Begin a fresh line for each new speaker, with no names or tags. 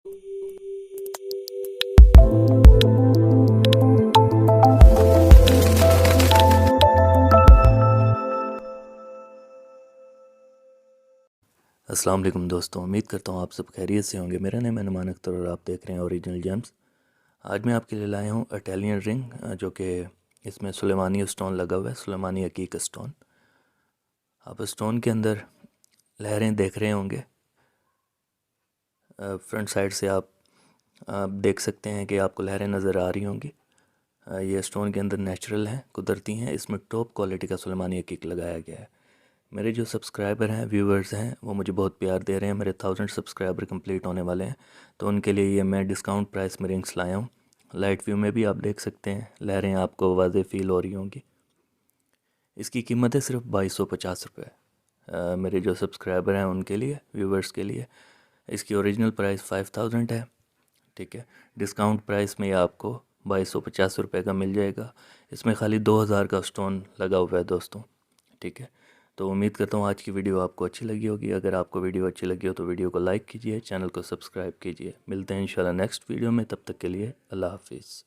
अस्सलाम वालेकुम दोस्तों, उम्मीद करता हूँ आप सब खैरियत से होंगे। मेरा नाम है नुमान अख्तर और आप देख रहे हैं ओरिजिनल जेम्स। आज मैं आपके लिए लाया हूँ इटालियन रिंग, जो कि इसमें सुलेमानी स्टोन लगा हुआ है, सुलेमानी अकीक स्टोन। आप स्टोन के अंदर लहरें देख रहे होंगे। फ्रंट साइड से आप देख सकते हैं कि आपको लहरें नज़र आ रही होंगी। ये स्टोन के अंदर नेचुरल हैं, कुदरती हैं। इसमें टॉप क्वालिटी का सुलेमानी अकीक लगाया गया है। मेरे जो सब्सक्राइबर हैं, व्यूवर्स हैं, वो मुझे बहुत प्यार दे रहे हैं। मेरे 1000 सब्सक्राइबर कंप्लीट होने वाले हैं, तो उनके लिए ये मैं डिस्काउंट प्राइस में रिंग्स लाया हूँ। लाइट व्यू में भी आप देख सकते हैं, लहरें आपको वाज़े फील हो रही होंगी। इसकी कीमत है सिर्फ 2250 रुपये। मेरे जो सब्सक्राइबर हैं उनके लिए, व्यूवर्स के लिए। इसकी ओरिजिनल प्राइस 5000 है, ठीक है। डिस्काउंट प्राइस में ये आपको 2250 रुपये का मिल जाएगा। इसमें खाली 2000 का स्टोन लगा हुआ है दोस्तों, ठीक है। तो उम्मीद करता हूँ आज की वीडियो आपको अच्छी लगी होगी। अगर आपको वीडियो अच्छी लगी हो तो वीडियो को लाइक कीजिए, चैनल को सब्सक्राइब कीजिए। मिलते हैं इंशाल्लाह नेक्स्ट वीडियो में, तब तक के लिए अल्लाह हाफिज़।